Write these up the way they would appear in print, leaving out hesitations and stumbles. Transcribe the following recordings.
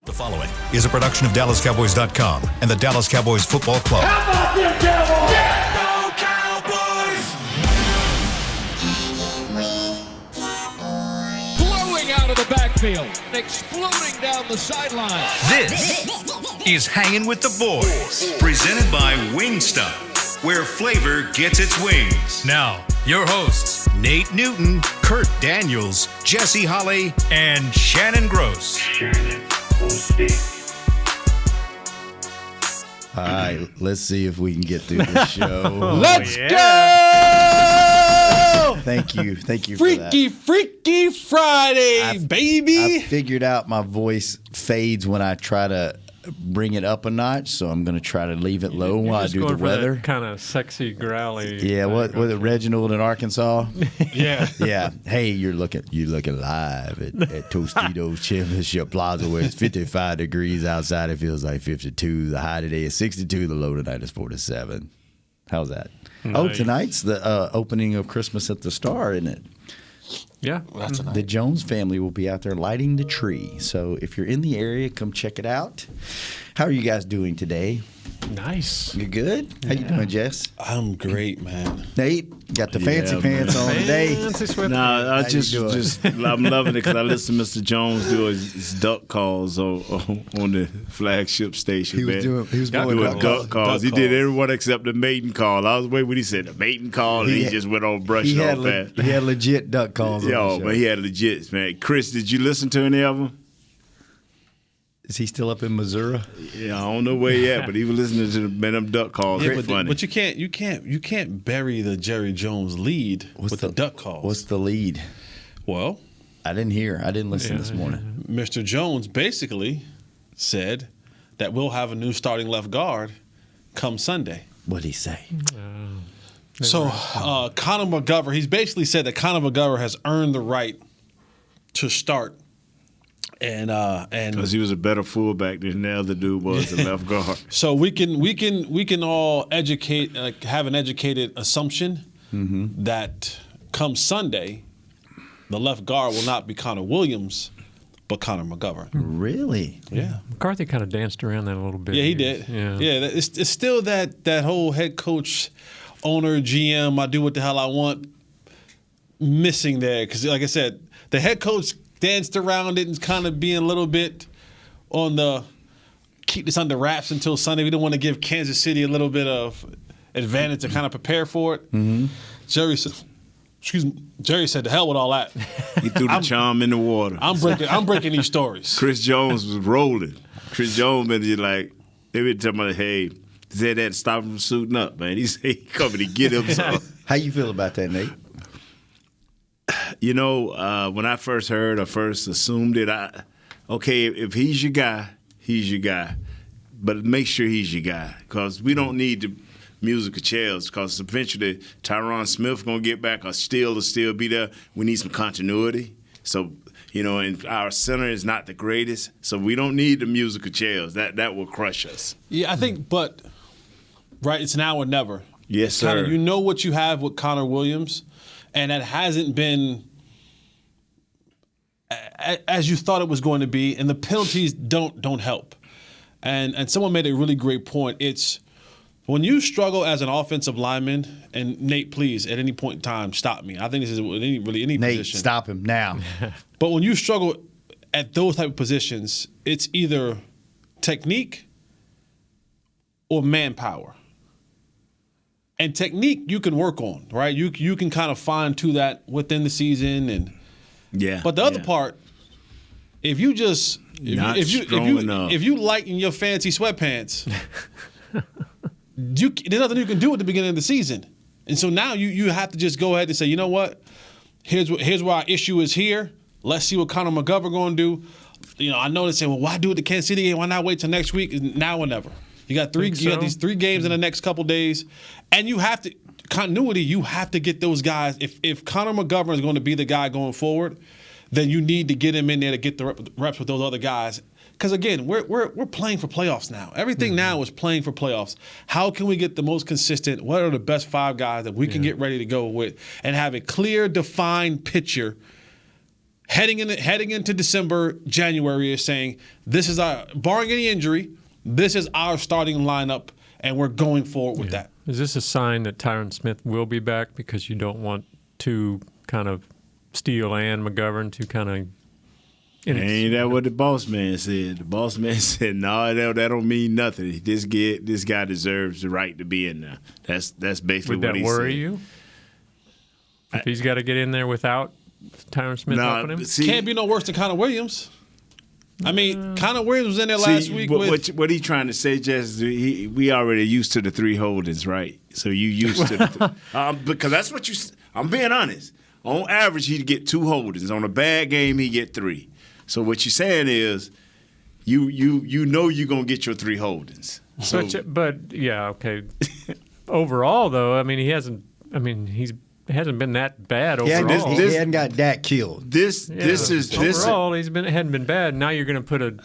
The following is a production of DallasCowboys.com and the Dallas Cowboys Football Club. How about them Cowboys? Yeah, go Cowboys! Blowing out of the backfield, exploding down the sideline. This is Hangin' with the Boys, presented by Wingstop, where flavor gets its wings. Now, your hosts, Nate Newton, Kurt Daniels, Jesse Holley, and Shannon Gross. All right, let's see if we can get through this show. Let's go! Thank you for Freaky, that. Freaky Friday, baby. I figured out my voice fades when I try to bring it up a notch, so I'm going to try to leave it low while I do the weather. Kind of sexy, growly. Yeah, what was it, Reginald in Arkansas? Yeah. Yeah. Hey, you're looking live at Tostitos Championship Plaza, where it's 55 degrees outside. It feels like 52. The high today is 62. The low tonight is 47. How's that? Nice. Oh, tonight's the opening of Christmas at the Star, isn't it? Yeah. That's The Jones family will be out there lighting the tree. So if you're in the area, come check it out. How are you guys doing today? Nice. You good? How you doing, Jess? I'm great, man. Nate, got the fancy Yeah, pants man. on today. Fancy sweatpants. Nah, I How you doing? I'm loving it because I listen to Mr. Jones do his duck calls on the flagship station. He was man. doing doing duck calls. He did everyone except the maiden call. I was waiting when he said the maiden call, and he just went on brushing off that. He had legit duck calls. Yo, on the show. but he had legit, man. Chris, did you listen to any of them? Is he still up in Missouri? Yeah, I don't know where he at, but he was listening to them duck calls. Yeah, Funny. but you can't bury the Jerry Jones lead with the duck calls. What's the lead? Well, I didn't hear. I didn't listen this morning. Mr. Jones basically said that we'll have a new starting left guard come Sunday. What'd he say? So Connor McGovern, he's basically said that Connor McGovern has earned the right to start. And Because he was a better fullback than the other dude was, the left guard. so we can all have an educated assumption that come Sunday, the left guard will not be Connor Williams, but Connor McGovern. Really? Yeah, McCarthy kind of danced around that a little bit. yeah, he did. Yeah. It's still that whole head coach, owner, GM, I do what the hell I want, missing there. Because like I said, the head coach danced around it and kind of being a little bit on the keep this under wraps until Sunday. We don't want to give Kansas City a little bit of advantage to kind of prepare for it. Mm-hmm. Jerry said, "To hell with all that." He threw the charm in the water. I'm breaking these stories. Chris Jones was rolling. Chris Jones been just like, they been talking about, hey, said that to stop him from suiting up, man. He said he coming to get him. So. How you feel about that, Nate? You know, when I first heard or first assumed it, okay, if he's your guy, he's your guy. But make sure he's your guy because we don't need the musical chairs because eventually Tyron Smith going to get back or Steele will still be there. We need some continuity. So, you know, and our center is not the greatest, so we don't need the musical chairs. That will crush us. Yeah, I think, but, right, it's now or never. Yes, sir. You know what you have with Connor Williams, and that hasn't been as you thought it was going to be, and the penalties don't help. And someone made a really great point. It's when you struggle as an offensive lineman, and Nate, please, at any point in time, stop me. I think this is any Nate, position. stop him now. But when you struggle at those type of positions, it's either technique or manpower. And technique you can work on, right? You can kind of fine tune that within the season, and Yeah. But the other part, if you lighten your fancy sweatpants, there's nothing you can do at the beginning of the season, and so now you have to just go ahead and say, you know what, here's where our issue is here. Let's see what Connor McGovern going to do. You know, I know they say, well, why do it the Kansas City game? Why not wait till next week? Now or never. You got these 3 games in the next couple days, and you have to continuity. You have to get those guys. If Connor McGovern is going to be the guy going forward, then you need to get him in there to get the reps with those other guys. Because again, we're playing for playoffs now. Everything now is playing for playoffs. How can we get the most consistent? What are the best 5 guys that we can get ready to go with and have a clear, defined picture heading into December, January is saying this is our, barring any injury, this is our starting lineup, and we're going forward with that. Is this a sign that Tyron Smith will be back because you don't want to kind of Steele and McGovern to kind of? Ain't that what the boss man said? The boss man said, "No, that don't mean nothing. This guy deserves the right to be in there." That's basically what he said. Would that worry you? If he's got to get in there without Tyron Smith helping him? Can't be no worse than Connor Williams. I mean, Connor Williams was in there last week. What he trying to say, Jess, we already used to the 3 holdings, right? So you used to the because that's what you. I'm being honest. On average, he'd get 2 holdings. On a bad game, he get 3. So what you're saying is, you know you're gonna get your 3 holdings. So, but yeah, okay. Overall, though, I mean, he hasn't been that bad overall. He hadn't got Dak killed. This overall, hadn't been bad. Now you're going to put a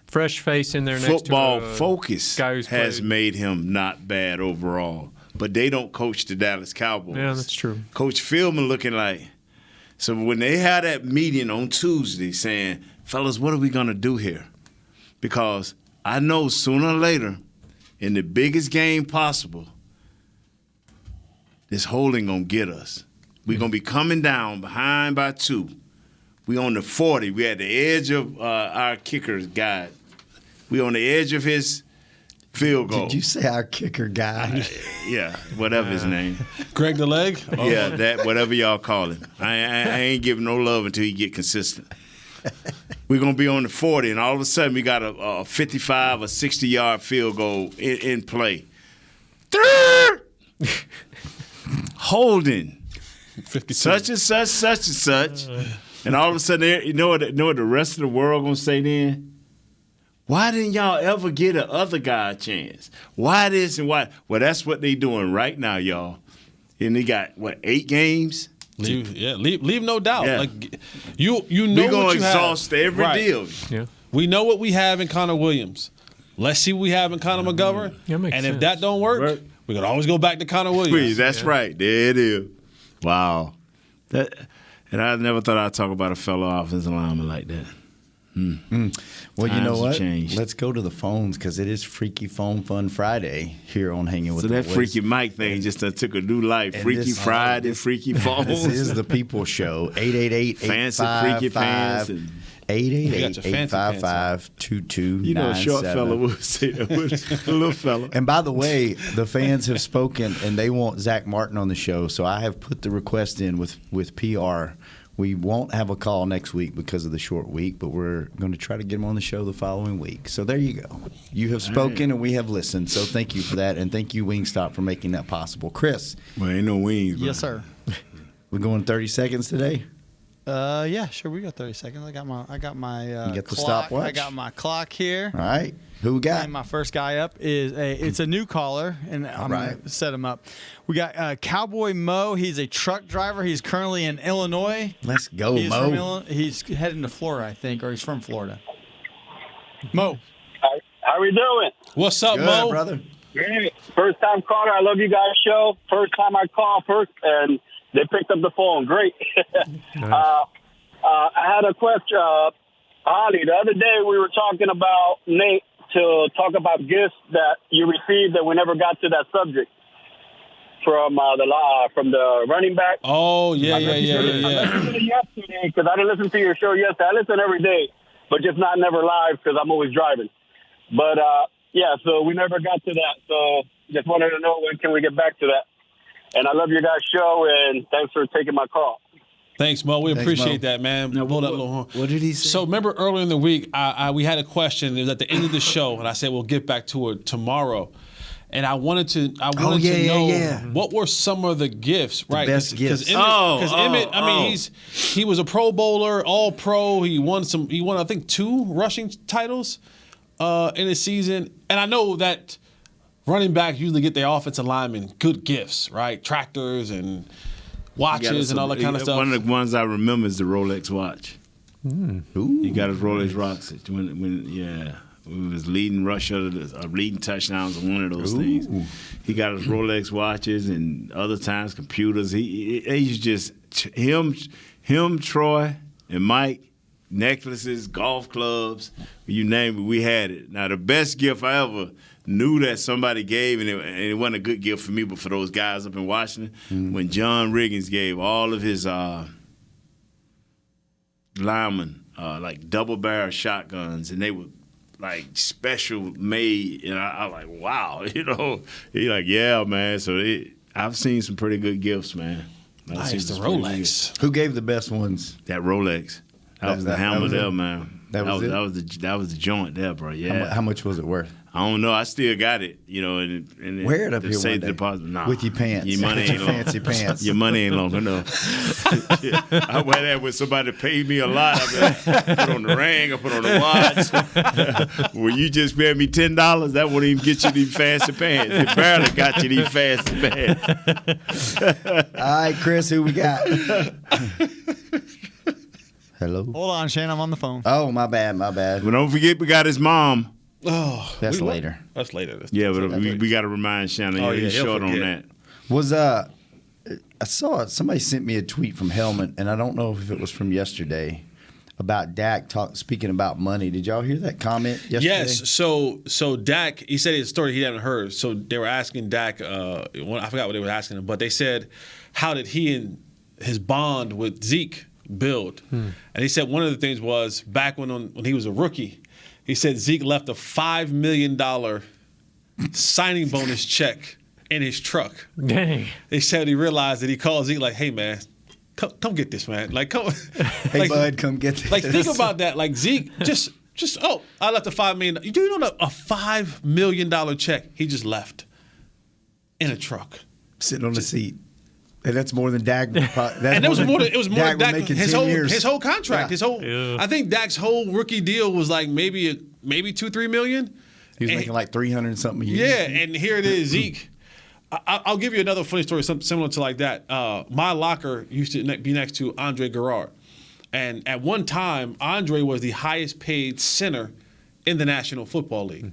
fresh face in there next to football focus guy who's has played. made him not bad overall. But they don't coach the Dallas Cowboys. Yeah, that's true. Coach Philman looking like. So when they had that meeting on Tuesday saying, fellas, what are we going to do here? Because I know sooner or later, in the biggest game possible, this holding going to get us. We're going to be coming down behind by 2. We on the 40. We at the edge of our kicker's guy. We on the edge of his field goal. Did you say our kicker guy? Yeah, whatever his name. Greg the Leg? Oh. Yeah, that whatever y'all call him. I ain't giving no love until he get consistent. We're going to be on the 40, and all of a sudden we got a 55 or 60-yard field goal in play. Holding. 52. Such and such. And all of a sudden, you know what the rest of the world going to say then? Why didn't y'all ever get a other guy a chance? Why this and why? Well, that's what they doing right now, y'all. And they got, 8 games? Leave no doubt. Yeah. Like you know We're going what to you exhaust have. every Right. deal. Yeah. We know what we have in Connor Williams. Let's see what we have in Connor McGovern. Yeah, makes and sense. if that don't work, we can always go back to Connor Williams. Please, that's right. There it is. Wow. And I never thought I'd talk about a fellow offensive lineman like that. Well, you know Times have what? changed. Let's go to the phones because it is Freaky Phone Fun Friday here on Hanging with So the that Boys. Freaky Mike thing just took a new life. And Freaky this- Friday, Freaky Phones. This is the People Show. 888 Fancy freaky pants and- 888-855-2297. You know, a short fella would say that. A little fella. And by the way, the fans have spoken, and they want Zach Martin on the show. So I have put the request in with PR. We won't have a call next week because of the short week, but we're going to try to get him on the show the following week. So there you go. You have spoken, and we have listened. So thank you for that, and thank you, Wingstop, for making that possible. Chris, Well, ain't no wings. Yes, sir. we're going 30 seconds today. Yeah, sure. We got 30 seconds. I got my You got the clock. stopwatch? I got my clock here. All right. Who we got? And my first guy up it's a new caller, and I'm right. gonna set him up. We got Cowboy Mo. He's a truck driver. He's currently in Illinois. Let's go, He's Mo. from he's heading to Florida, I think, or he's from Florida. Mo. How we doing? What's up, Good, Mo? brother. Great. First time caller. I love you guys' show. First time I called and they picked up the phone. Great. I had a question. Holly, the other day we were talking about Nate to talk about gifts that you received that we never got to that subject from the running back. Oh, yeah. I listened to it yesterday because I didn't listen to your show yesterday. I listen every day, but just never live because I'm always driving. But, so we never got to that. So just wanted to know when can we get back to that. And I love your guys' show, and thanks for taking my call. Thanks, Mo. We appreciate Mo. that, man. Blow that little horn. What did he say? So remember earlier in the week, we had a question. It was at the end of the show, and I said we'll get back to it tomorrow. And I wanted to know what were some of the gifts, right? best gifts. Because Emmett, he was a Pro Bowler, All Pro. He won I think 2 rushing titles in his season. And I know that running backs usually get their offensive linemen good gifts, right? Tractors and watches and all that kind of stuff. One of the ones I remember is the Rolex watch. Ooh. He got his Rolex watch when he was leading Russia, leading touchdowns on one of those things. He got his Rolex watches and other times computers. He's just him, Troy, and Mike, necklaces, golf clubs, you name it, we had it. Now, the best gift I ever knew that somebody gave, and it wasn't a good gift for me, but for those guys up in Washington, when John Riggins gave all of his linemen like double-barrel shotguns, and they were like special made, and I was like, wow, you know. He like, yeah, man. So I've seen some pretty good gifts, man. Nice, the Rolex. Who gave the best ones? That Rolex. That was the hammer there, man. That was it? That was the joint there, bro. Yeah. How much was it worth? I don't know. I still got it, you know. And Wear it up here one safe day. deposit. Nah, with your pants. Your money ain't long. Fancy pants. Your money ain't long enough. I wear that when somebody paid me a lot. I put on the ring. I put on the watch. When you just pay me $10, that won't even get you these fancy pants. It barely got you these fancy pants. All right, Chris, who we got? Hello. Hold on, Shane. I'm on the phone. Oh, my bad. But don't forget, we got his mom. Oh, That's later. That's later. Yeah, but we got to remind Shannon. Oh, He's yeah, short on forget. that. I saw somebody sent me a tweet from Hellman, and I don't know if it was from yesterday, about Dak speaking about money. Did y'all hear that comment yesterday? Yes. So Dak, he said his story he hadn't heard. So they were asking Dak. I forgot what they were asking him, but they said, how did he and his bond with Zeke build? And he said one of the things was back when he was a rookie, he said Zeke left a $5 million signing bonus check in his truck. Dang. They said he realized that he called Zeke like, hey, man, come get this, man. Like, come. Hey, like, bud, come get this. Like, think about that. Like, Zeke I left a $5 million. Do you know a $5 million check he just left in a truck? Sitting on the seat. And that's more than Dak. And it was more than Dak. His whole contract. Yeah. I think Dak's whole rookie deal was like maybe $2-3 million. He was making like 300 something a year. Yeah, and here it is, Zeke. I'll give you another funny story, something similar to like that. My locker used to be next to Andre Garrard, and at one time, Andre was the highest paid center in the National Football League.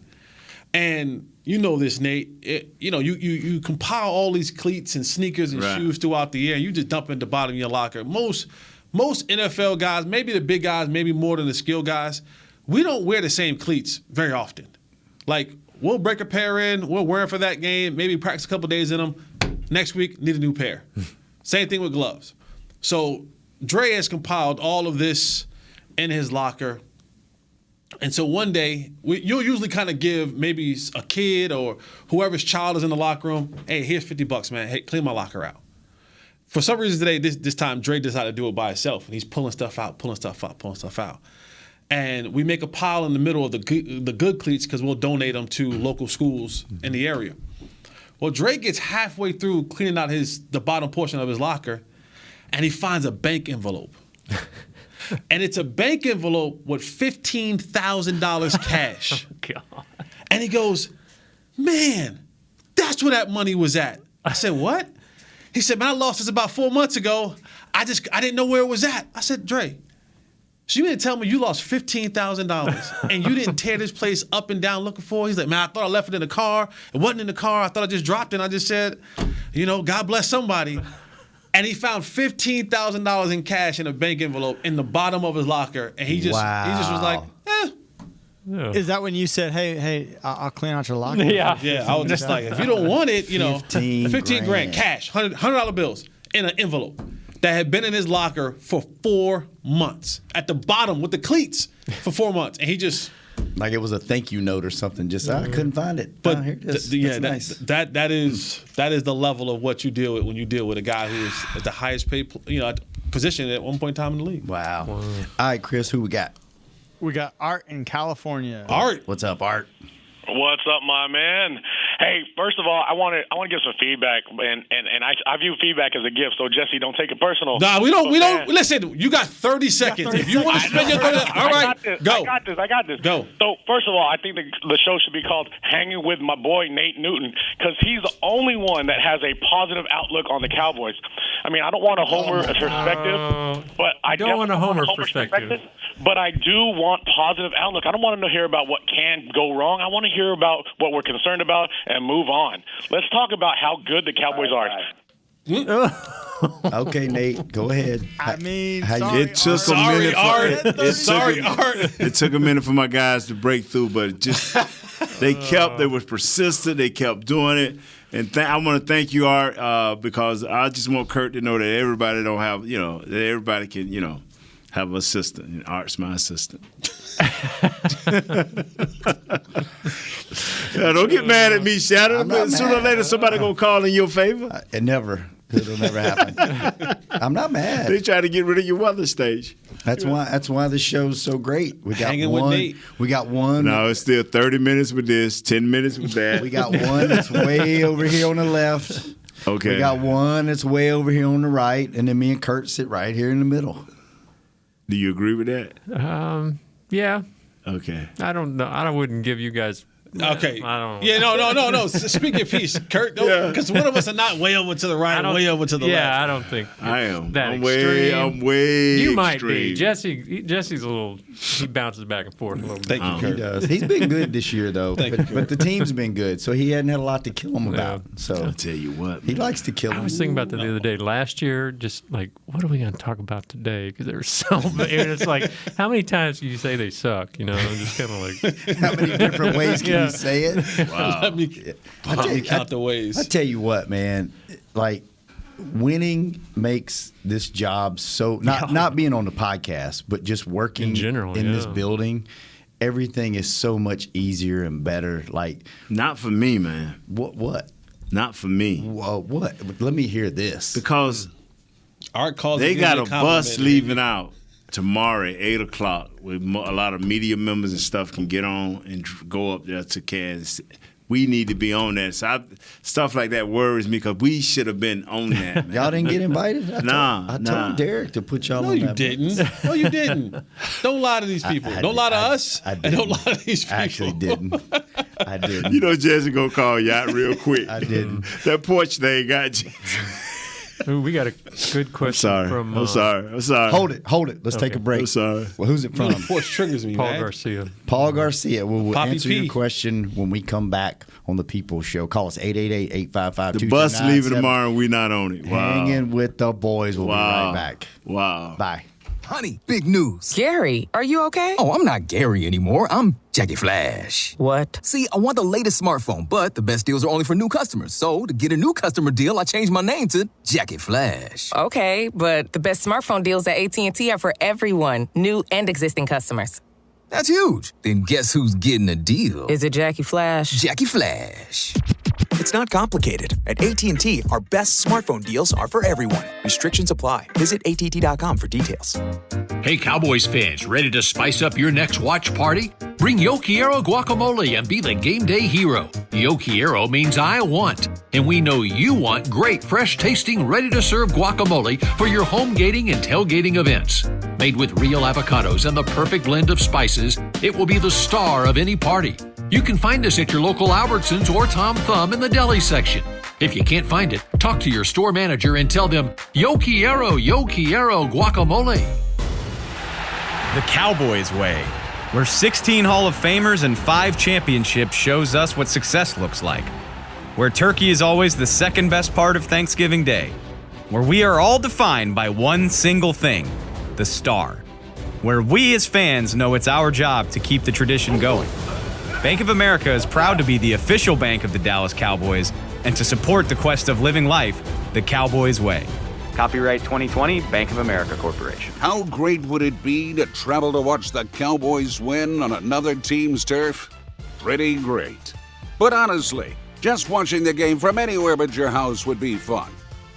And you know this, Nate. You compile all these cleats and sneakers and shoes throughout the year, and you just dump it at the bottom of your locker. Most NFL guys, maybe the big guys, maybe more than the skill guys, we don't wear the same cleats very often. Like, we'll break a pair in, we'll wear them for that game, maybe practice a couple days in them. Next week, need a new pair. Same thing with gloves. So Dre has compiled all of this in his locker. And so one day, you'll usually kind of give maybe a kid or whoever's child is in the locker room, hey, here's $50, man. Hey, clean my locker out. For some reason today, this time, Dre decided to do it by himself. And he's pulling stuff out. And we make a pile in the middle of the good cleats because we'll donate them to local schools in the area. Well, Dre gets halfway through cleaning out the bottom portion of his locker, and he finds a bank envelope. And it's a bank envelope with $15,000 cash. Oh, God. And he goes, man, that's where that money was at. I said, what? He said, man, I lost this about 4 months ago. I didn't know where it was at. I said, Dre, so you didn't tell me you lost $15,000 and you didn't tear this place up and down looking for it? He's like, man, I thought I left it in the car. It wasn't in the car. I thought I just dropped it. And I just said, God bless somebody. And he found $15,000 in cash in a bank envelope in the bottom of his locker. And he just was like, Yeah. Is that when you said, hey, I'll clean out your locker? Yeah. Yeah, I was just like, if you don't want it, 15 grand cash, $100 bills in an envelope that had been in his locker for 4 months at the bottom with the cleats for 4 months. And he just... Like it was a thank you note or something. Just I couldn't find it. But here it is. That's nice. That is the level of what you deal with when you deal with a guy who is at the highest paid position at one point in time in the league. Wow. All right, Chris, who we got? We got Art in California. Art, what's up, Art? What's up, my man? Hey, first of all, I want to give some feedback, and I view feedback as a gift. So Jesse, don't take it personal. Nah, we don't. Listen, you got 30 seconds. If you want to spend your 30, all right, go. I got this. Go. So first of all, I think the show should be called "Hanging with My Boy Nate Newton" because he's the only one that has a positive outlook on the Cowboys. I mean, I don't want a homer perspective, but I don't want a homer perspective. But I do want positive outlook. I don't want to hear about what can go wrong. I want to hear about what we're concerned about and move on. Let's talk about how good the Cowboys are. Okay, Nate, go ahead. I mean, How you- sorry, It took a Sorry, minute. Art. Sorry, Art. It took a minute for my guys to break through, but just they was persistent. They kept doing it, and I want to thank you, Art, because I just want Kurt to know that everybody don't have, that everybody can, have an assistant. And Art's my assistant. Don't get mad at me, Shadow. I'm not Sooner or mad. later, somebody gonna call in your favor. It'll never happen. I'm not mad. They try to get rid of your weather stage. That's why the show's so great. We got Hanging with one. Nate. We got one. No, it's still 30 minutes with this, 10 minutes with that. We got one that's way over here on the left. Okay. We got one that's way over here on the right, and then me and Kurt sit right here in the middle. Do you agree with that? Yeah. Okay. I don't know. I wouldn't give you guys. Okay. I don't. Yeah, no. Speak your piece, Kurt. Because one of us are not way over to the right and way over to the left. Yeah, I don't think. I am. That I'm extreme. way You might extreme. be. Jesse's a little. He bounces back and forth a little bit. Thank you, He Kurt. does. He's been good this year, though. But the team's been good, so he hadn't had a lot to kill him about. So I'll tell you what. he likes to kill I him. was thinking about that the other day. Last year, just like, what are we going to talk about today? Because there were so many. And it's like, how many times do you say they suck? I'm just kind of like. How many different ways can Yeah. you say it? Wow. Let me count the ways. I tell you what, man. Like winning makes this job so not being on the podcast, but just working In general, in this yeah. building. Everything is so much easier and better. Like Not for me, man. what? Not for me. What? Let me hear this. Because Art calls they it got a a compliment, bus man. leaving out tomorrow at 8 o'clock with a lot of media members and stuff can get on and go up there to Kansas. We need to be on that. So stuff like that worries me because we should have been on that, man. Y'all didn't get invited? I Nah. told Derek to put y'all No, on you that. didn't. No, you didn't. Don't lie to these people. Don't lie to us. I and don't lie to these people. I actually didn't. I didn't. You know Jesse gonna call you out real quick. I didn't. That porch thing got you. Ooh, we got a good question from I'm sorry. Hold it. Let's take a break. I'm sorry. Well, who's it from? Porch triggers me, Paul man. Garcia. Paul Garcia. We'll Poppy answer P. your question when we come back on the People's Show. Call us 888-855-2297. The bus leaving tomorrow and we not on it. Wow. Hanging with the boys. We'll Wow. be right back. Wow. Bye. Honey, big news. Gary, are you okay? Oh, I'm not Gary anymore. I'm Jackie Flash. What? See, I want the latest smartphone, but the best deals are only for new customers. So, to get a new customer deal, I changed my name to Jackie Flash. Okay, but the best smartphone deals at AT&T are for everyone, new and existing customers. That's huge. Then guess who's getting a deal? Is it Jackie Flash? Jackie Flash. It's not complicated. At AT&T, our best smartphone deals are for everyone. Restrictions apply. Visit att.com for details. Hey, Cowboys fans, ready to spice up your next watch party? Bring Yo Quiero guacamole and be the game day hero. Yo Quiero means I want, and we know you want great, fresh-tasting, ready-to-serve guacamole for your home gating and tailgating events. Made with real avocados and the perfect blend of spices, it will be the star of any party. You can find us at your local Albertsons or Tom Thumb in the deli section. If you can't find it, talk to your store manager and tell them, Yo Quiero guacamole. The Cowboys way, where 16 Hall of Famers and 5 championships shows us what success looks like. Where turkey is always the second best part of Thanksgiving Day. Where we are all defined by one single thing, the star. Where we as fans know it's our job to keep the tradition going. Bank of America is proud to be the official bank of the Dallas Cowboys and to support the quest of living life the Cowboys way. Copyright 2020, Bank of America Corporation. How great would it be to travel to watch the Cowboys win on another team's turf? Pretty great. But honestly, just watching the game from anywhere but your house would be fun.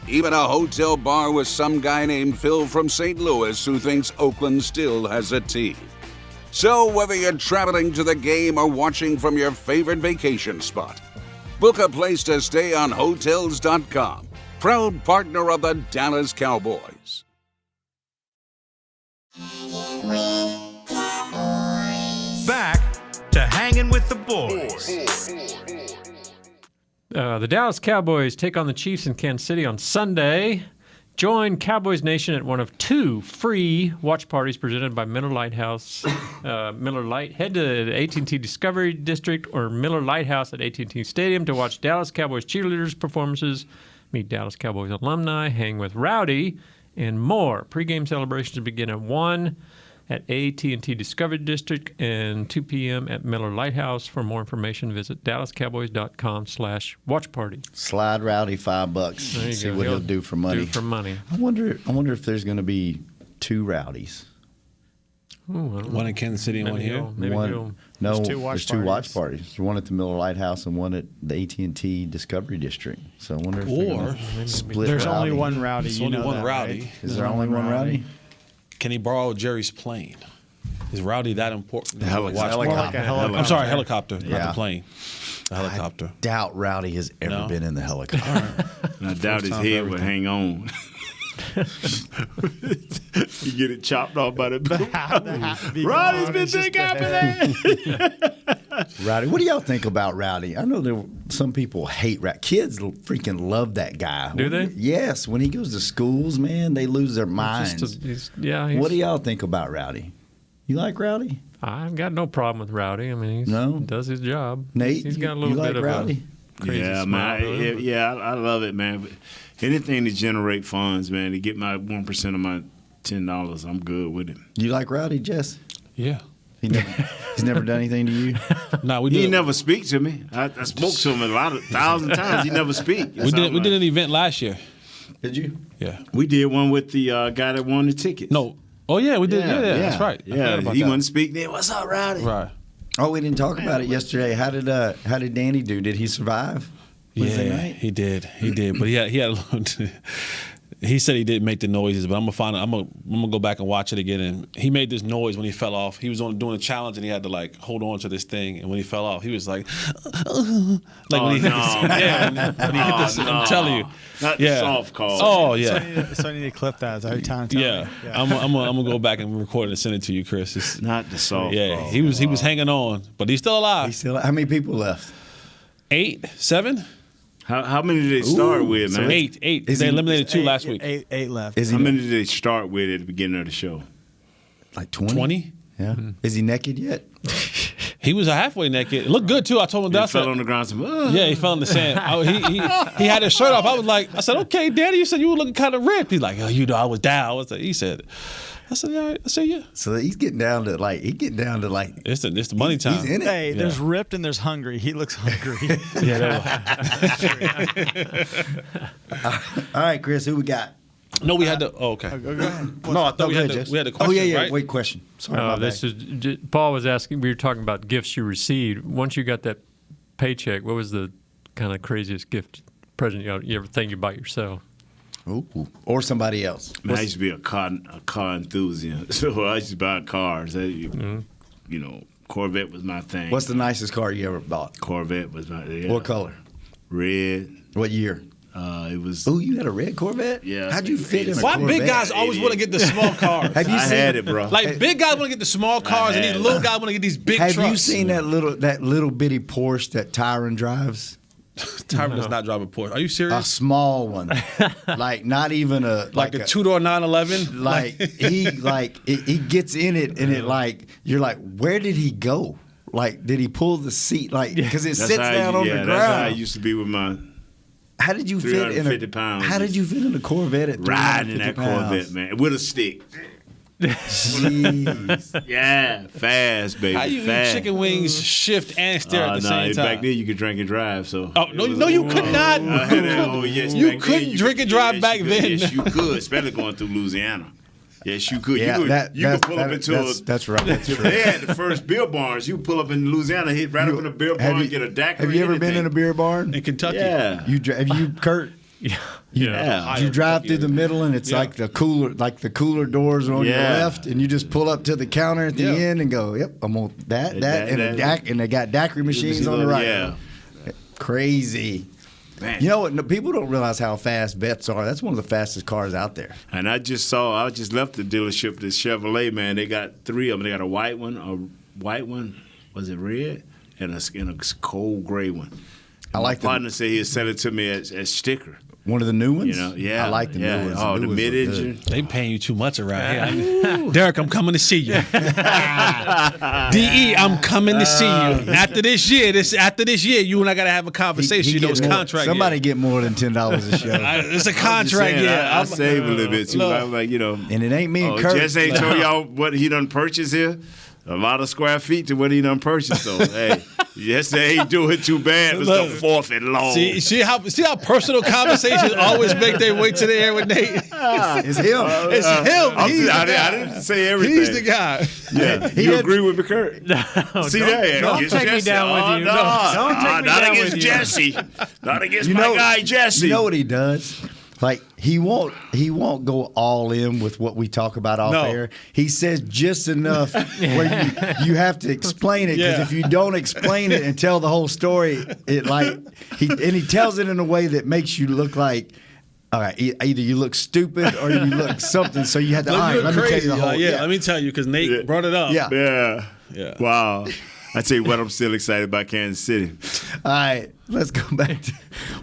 Even a hotel bar with some guy named Phil from St. Louis who thinks Oakland still has a team. So whether you're traveling to the game or watching from your favorite vacation spot, book a place to stay on Hotels.com. Proud partner of the Dallas Cowboys. Back to Hanging with the Boys. The Dallas Cowboys take on the Chiefs in Kansas City on Sunday. Join Cowboys Nation at one of 2 free watch parties presented by Miller Lighthouse. Miller Light. Head to the AT&T Discovery District or Miller Lighthouse at AT&T Stadium to watch Dallas Cowboys cheerleaders performances meet Dallas Cowboys alumni, hang with Rowdy, and more. Pre-game celebrations begin at 1 at AT&T Discovery District and 2 p.m. at Miller Lighthouse. For more information, visit dallascowboys.com/watchparty. Slide Rowdy $5. See what he'll do for money. I wonder if there's going to be 2 Rowdies. One in Kansas City and one here. No, there's two watch parties. There's one at the Miller Lighthouse and one at the AT&T Discovery District. So I wonder if they're gonna split. There's Rowdy. only one Rowdy. There's You only know one that, Rowdy. right? Is there only one Rowdy? Can he borrow Jerry's plane? Is Rowdy that important? The helicopter. More like a helicopter. I'm sorry, helicopter, not Yeah. the plane. The helicopter. I doubt Rowdy has ever been in the helicopter. And I doubt his head would hang on. You get it chopped off by the Rowdy's been thinking after that. Rowdy, what do y'all think about Rowdy? I know some people hate Rowdy. Kids freaking love that guy. Do they? Yes. When he goes to schools, man, they lose their minds. What do y'all think about Rowdy? You like Rowdy? I've got no problem with Rowdy. I mean, he does his job. Nate, he's got a little you like bit Rowdy? of a crazy Yeah, smile. man. I love it, man. But anything to generate funds, man, to get my 1% of my $10, I'm good with it. You like Rowdy, Jess? Yeah. He's never done anything to you? No, He never speak to me. I spoke to him 1,000 times. He never speak. We did an event last year. Did you? Yeah. We did one with the guy that won the tickets. No. Oh yeah, we did. Yeah, that's right. I forgot about he that. wouldn't speak. Then what's up, Rowdy? Right. Oh, we didn't talk about it yesterday. How did Danny do? Did he survive? Wednesday Yeah, night? he did. But he had a little. He said he didn't make the noises, but I'm gonna go back and watch it again. And he made this noise when he fell off. He was doing a challenge and he had to like hold on to this thing. And when he fell off, he was like, when he hit this. Yeah, when he hit this. I'm telling you, Not the soft call. Oh yeah. So I need to clip that. Is that what you're trying to Yeah, tell me? I'm gonna go back and record it and send it to you, Chris. It's not the soft Yeah, call. he was hanging on, but he's still alive. How many people left? 8, 7. How many did they start with, man? So 8. They eliminated 2 last week. 8 left. How many did they start with at the beginning of the show? Like 20? 20? Yeah. Is he naked yet? He was halfway naked. It looked good too. I told him He that. fell on the ground. Yeah, he fell in the sand. He had his shirt off. I said, okay, Daddy, you said you were looking kind of ripped. He's like, oh, I was down. He said, I said, all right. I said, yeah. So he's getting down to like it's the money time. He's in it. Hey, there's ripped and there's hungry. He looks hungry. All right, Chris, who we got? No, we had to. Oh, okay. Go ahead. No, I thought we had the question. Oh yeah. Right? Wait, question. Sorry, my This bad. is Paul was asking. We were talking about gifts you received. Once you got that paycheck, what was the kind of craziest gift present you ever think about yourself? Ooh, or somebody else. Man, I used to be a car enthusiast, so I used to buy cars. Corvette was my thing. What's the nicest car you ever bought? Corvette was my. Yeah. What color? Red. What year? It was. Oh, you had a red Corvette? Yeah. How'd you fit in a Why Corvette? big guys always want to get the small cars? Have you I seen? had it, bro. Like big guys want to get the small cars, and these little guys want to get these big Have trucks. you seen that little bitty Porsche that Tyron drives? Tyron does not drive a Porsche. Are you A serious? small one, like not even a Like a 2-door 911? Like he gets in it and it like you're like, where did he go? Like, did he pull the seat? Like, because it sits down on the ground. That's how I used to be with my. How did you fit in 350 pounds. How did you fit in a Corvette at Riding in 350 that pounds? Corvette, man, with a stick. Jeez. Yeah, fast, baby. How you fast. eat chicken wings, shift, and stare at the same time? Back then you could drink and drive. So. Oh no, you could not. Yes, You back couldn't then, drink and drive back then. Yes, you could, especially going through Louisiana. Yes, you could. Yeah, you could pull up into that's right. That's true. They had the first beer barns. You pull up in Louisiana, hit right up in a beer barn, get a daiquiri. Have you ever been in a beer barn in Kentucky? Yeah. Have you, Kurt? Yeah. You drive through the middle and it's like the cooler doors are on your left, and you just pull up to the counter at the end and go, "Yep, I'm on that, and they got daiquiri machines on the right." Yeah. Crazy. Man. You know what? No, people don't realize how fast Vets are. That's one of the fastest cars out there. And I just left the dealership, this Chevrolet, man. They got 3 of them. They got a white one, was it red? And a cold gray one. I like my partner said he'd sell it to me as sticker. One of the new ones? Yeah. I like the new ones. Oh, the mid-engine. They paying you too much around here. Derek, I'm coming to see you. DE, I'm coming to see you. After this year, you and I got to have a conversation. It's contract. Somebody get more than $10 a show. It's a contract. I save a little bit too. I'm like, and it ain't me and Kurt. Jess ain't told y'all what he done purchased here. A lot of square feet to what he done purchased. So hey, yesterday ain't doing too bad. It was the fourth and long. See how personal conversations always make their way to the air with Nate. It's him. It's him. I didn't say everything. He's the guy. Yeah, you agree with me, Kurt? No, see that? Don't take me down with you. Don't take me not down against with you. Jesse. Not against my guy Jesse. You know what he does? Like he won't go all in with what we talk about off air. He says just enough where you have to explain it, because if you don't explain it and tell the whole story, he tells it in a way that makes you look like, all right, either you look stupid or you look something. So you have to. All right, let me tell you the whole. Let me tell you, because Nate brought it up. Yeah. Wow. I tell you what, I'm still excited about Kansas City. All right, let's go back to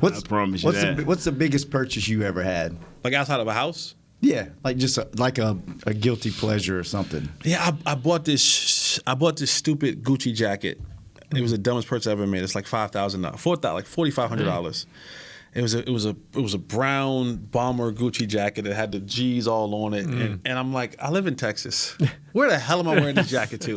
I promise you that. What's the biggest purchase you ever had? Like outside of a house? Yeah, like just like a guilty pleasure or something. Yeah, I bought this stupid Gucci jacket. It was the dumbest purchase I ever made. It's like $5,000, like $4,500. It was a brown bomber Gucci jacket that had the G's all on it, and I'm like, I live in Texas. Where the hell am I wearing this jacket to?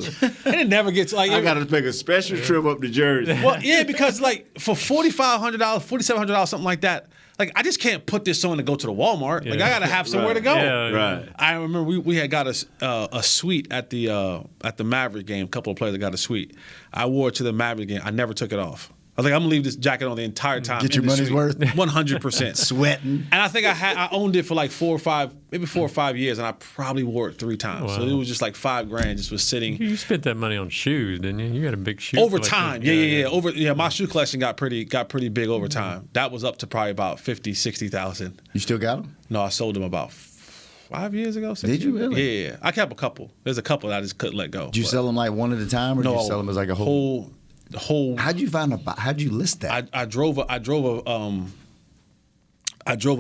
And it never gets like. I got to make a special trip up to Jersey. Well, yeah, because like for $4,500, $4,700, something like that. Like I just can't put this on to go to the Walmart. Like I gotta have somewhere to go. Right. I remember we had got a suite at the Maverick game. A couple of players got a suite. I wore it to the Maverick game. I never took it off. I was like, I'm gonna leave this jacket on the entire time. Get your money's worth. 100%. Sweating. And I think I owned it for like 4 or 5 years, and I probably wore it 3 times. Wow. So it was just like $5,000 just was sitting. You spent that money on shoes, didn't you? You got a big shoe Over collection. time. Yeah. My shoe collection got pretty big over time. That was up to probably about 50,000, 60,000. You still got them? No, I sold them about 5 years ago. 6 Did you years ago. really? Yeah. I kept a couple. There's a couple that I just couldn't let go. Did you sell them like one at a time, or did you sell them as like a whole? How'd you list that? I drove a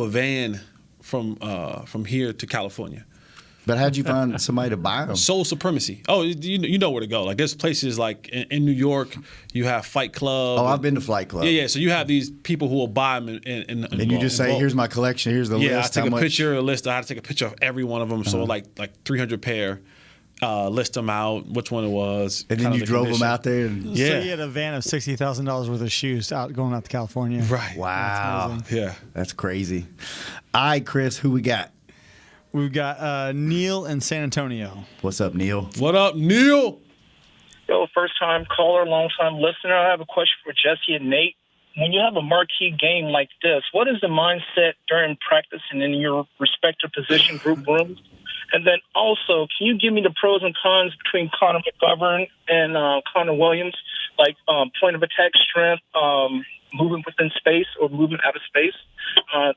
van from here to California. But how'd you find somebody to buy them? Soul Supremacy. Oh, you know where to go. Like there's places like in New York, you have Fight Club. Oh, I've been to Flight Club. Yeah. So you have these people who will buy them and you just say, here's my collection, here's the list. Yeah, I take a picture, a list. I had to take a picture of every one of them. So like 300 pair. List them out, which one it was. And then you drove them out there? So you had a van of $60,000 worth of shoes going out to California. Right. Wow. Yeah. That's crazy. All right, Chris, who we got? We've got Neil in San Antonio. What's up, Neil? What up, Neil? Yo, first-time caller, long-time listener. I have a question for Jesse and Nate. When you have a marquee game like this, what is the mindset during practice and in your respective position group rooms? And then also, can you give me the pros and cons between Connor McGovern and Connor Williams, like point of attack strength, moving within space or moving out of space?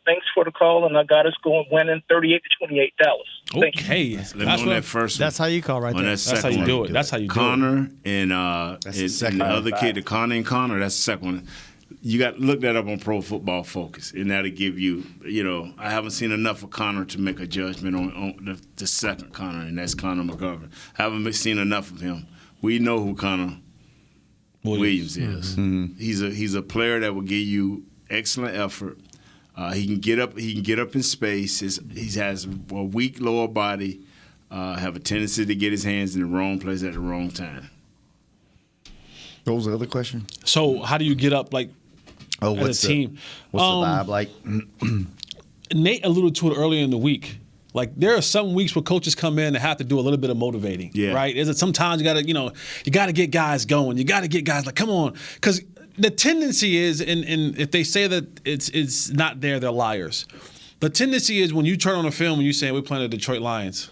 Thanks for the call, and I got us going winning 38-28 Dallas. Thank you. Let me on that first one. That's how you call right there. That's how you do it. That's how you do it. Connor and the other kid, the Connor and Connor, that's the second one. You got to look that up on Pro Football Focus, and that'll give you, I haven't seen enough of Connor to make a judgment on the second Connor, and that's Connor McGovern. I haven't seen enough of him. We know who Connor Williams is. Mm-hmm. He's a player that will give you excellent effort. He can get up in space. He has a weak lower body, have a tendency to get his hands in the wrong place at the wrong time. What was the other question? So how do you get up as a team? What's the vibe like? Nate alluded to it earlier in the week. Like there are some weeks where coaches come in and have to do a little bit of motivating. Yeah. Right? Is it sometimes you gotta get guys going. You gotta get guys like, come on. Because the tendency is, and if they say that it's not there, they're liars. The tendency is when you turn on a film and you say we're playing the Detroit Lions,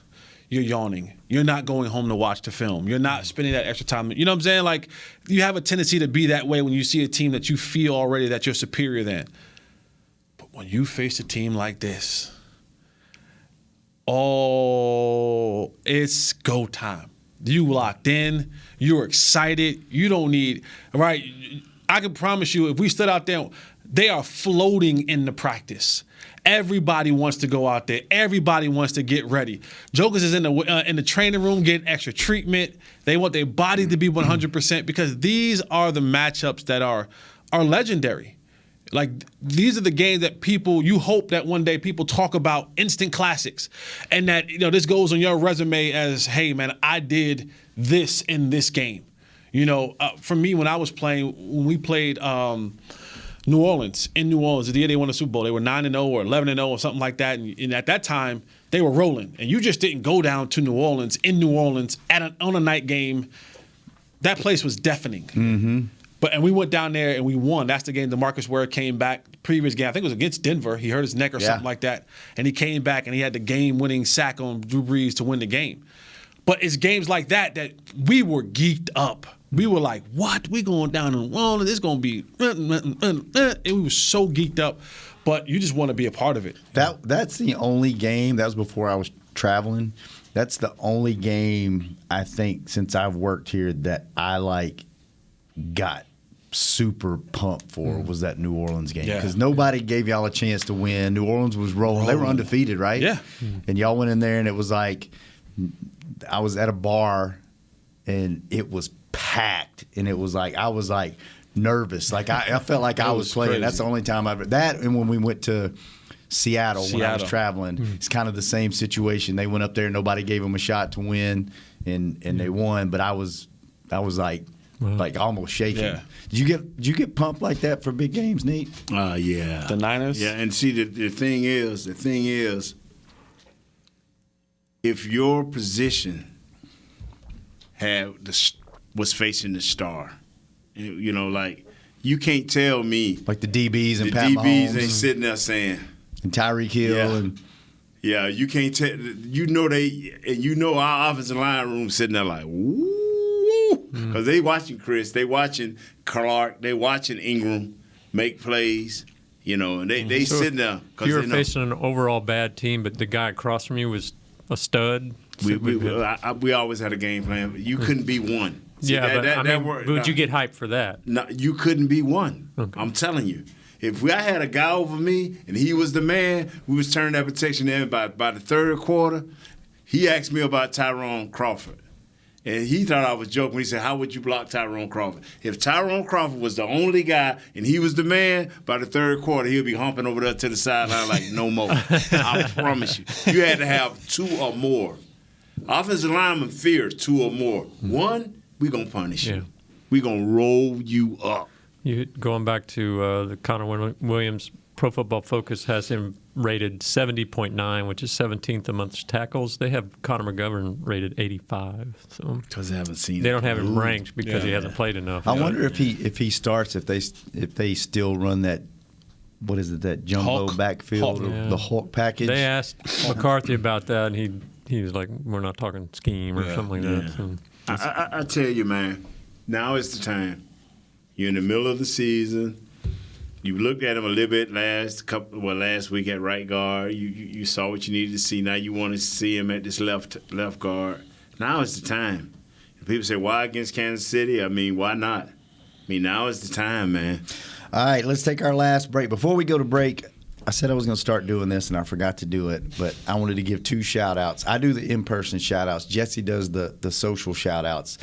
you're yawning. You're not going home to watch the film. You're not spending that extra time. You know what I'm saying? Like, you have a tendency to be that way when you see a team that you feel already that you're superior than. But when you face a team like this, it's go time. You locked in. You're excited. You don't need, right? I can promise you, if we stood out there, they are floating in the practice. Everybody wants to go out there. Everybody wants to get ready. Jokers is in the training room getting extra treatment. They want their body to be 100% because these are the matchups that are legendary. Like, these are the games that you hope that one day people talk about instant classics, and that this goes on your resume as, hey man, I did this in this game. For me, when I was playing, when we played New Orleans, the year they won the Super Bowl, they were 9-0 or 11-0 or something like that, and at that time they were rolling, and you just didn't go down to New Orleans on a night game. That place was deafening. Mm-hmm. And we went down there and we won. That's the game DeMarcus Ware came back. Previous game, I think it was against Denver. He hurt his neck or something like that. And he came back and he had the game-winning sack on Drew Brees to win the game. But it's games like that we were geeked up. We were like, what? We going down in New Orleans. It's going to be... And we were so geeked up. But you just want to be a part of it. That's the only game. That was before I was traveling. That's the only game, I think, since I've worked here that I, got super pumped for was that New Orleans game because nobody gave y'all a chance to win. New Orleans was rolling. They were undefeated, right? Yeah. And y'all went in there and it was like I was at a bar and it was packed and it was like I was nervous. Like I felt like I was playing. Crazy. That's the only time and when we went to Seattle when I was traveling, it's kind of the same situation. They went up there, nobody gave them a shot to win and they won, but I was like almost shaking. Yeah. Did you get pumped like that for big games, Nate? Yeah. The Niners? Yeah, and see the thing is, if your position was facing the star, you can't tell me like the DBs and the Pat DBs Mahomes ain't sitting there saying and Tyreek Hill you can't tell. Our offensive line room sitting there like woo. Because they watching Chris, they watching Clark, they watching Ingram make plays, and they sitting there. If you were facing an overall bad team, but the guy across from you was a stud. We always had a game plan. You couldn't be one. See, would you get hyped for that? No, you couldn't be one. Okay. I'm telling you. If I had a guy over me and he was the man, we was turning that protection in by the third quarter. He asked me about Tyrone Crawford. And he thought I was joking when he said, how would you block Tyrone Crawford? If Tyrone Crawford was the only guy and he was the man, by the third quarter, he'll be humping over there to the sideline like, no more. I promise you. You had to have two or more. Offensive lineman fears two or more. One, we're going to punish you. We're going to roll you up. Going back to the Connor Williams, Pro Football Focus has him rated 70.9, which is 17th amongst tackles. They have Connor McGovern rated 85. So because they haven't seen they don't have him ranked because he hasn't played enough. I wonder if he starts if they still run that what is it that jumbo backfield the Hulk package. They asked McCarthy about that and he was like, we're not talking scheme or something like that. So I tell you, man, now is the time. You're in the middle of the season. You looked at him a little bit last week at right guard. You saw what you needed to see. Now you want to see him at this left guard. Now is the time. People say, why against Kansas City? I mean, why not? I mean, now is the time, man. All right, let's take our last break. Before we go to break, I said I was going to start doing this, and I forgot to do it, but I wanted to give 2 shout-outs. I do the in-person shout-outs. Jesse does the social shout-outs.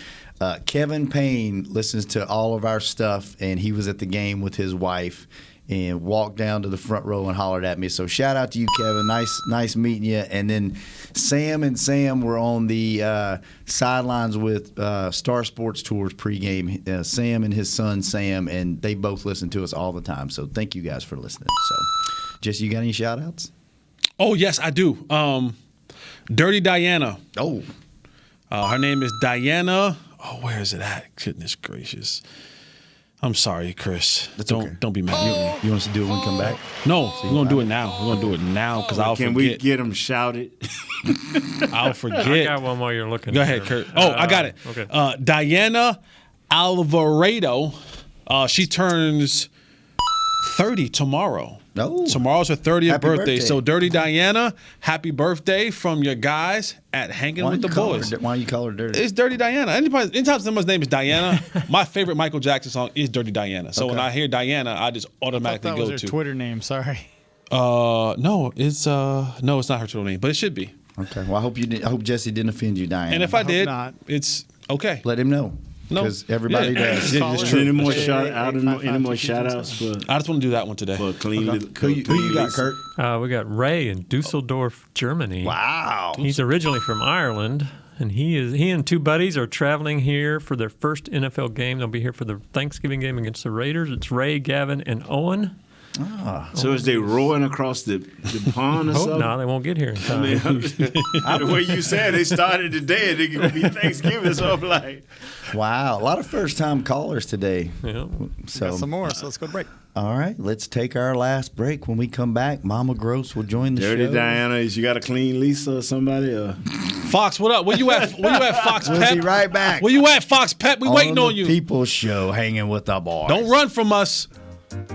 Kevin Payne listens to all of our stuff, and he was at the game with his wife and walked down to the front row and hollered at me. So shout out to you, Kevin. Nice meeting you. And then Sam were on the sidelines with Star Sports Tours pregame. Sam and his son Sam, and they both listen to us all the time. So thank you guys for listening. So, Jesse, you got any shout outs? Oh, yes, I do. Dirty Diana. Oh. Her name is Diana. Oh, where is it at? Goodness gracious. I'm sorry, Chris. Don't be mad at me. You want us to do it when we come back? No, we're going to do it now. We're going to do it now because I'll forget. Can we get them shouted? I'll forget. I got one while you're looking. Go ahead, Kurt. I got it. Okay. Diana Alvarado. She turns 30 tomorrow. Oh, tomorrow's her 30th Happy birthday. birthday. So, Dirty Diana, happy birthday from your guys at Hangin with the Boys. Why you call her Dirty? It's Dirty Diana. Anytime someone's name is Diana, my favorite Michael Jackson song is Dirty Diana. So when I hear Diana, I just automatically that go was her to Twitter name. Sorry. No, it's not her Twitter name, but it should be. Okay. Well, I hope Jesse didn't offend you, Diana. And if I did, it's okay. Let him know. No. Because everybody does. Any more shout outs for I just want to do that one today. For clean. Who you got, Kurt? We got Ray in Dusseldorf, Germany. Wow. He's originally from Ireland, and he and two buddies are traveling here for their first NFL game. They'll be here for the Thanksgiving game against the Raiders. It's Ray, Gavin, and Owen. So is they rowing across the pond or something? No, they won't get here in time. The way you said they started today and it's going to be Thanksgiving, so I'm like. Wow. A lot of first-time callers today. Yeah. So Got some more, so let's go to break. All right, let's take our last break. When we come back, Mama Gross will join the Dirty show. Diana, you got a clean Lisa or somebody? Or? Fox, what up? Where you at? Fox We'll Pep? be right back. Where you at, Fox Pep? We waiting on you. People's Show, Hanging with the Boys. Don't run from us.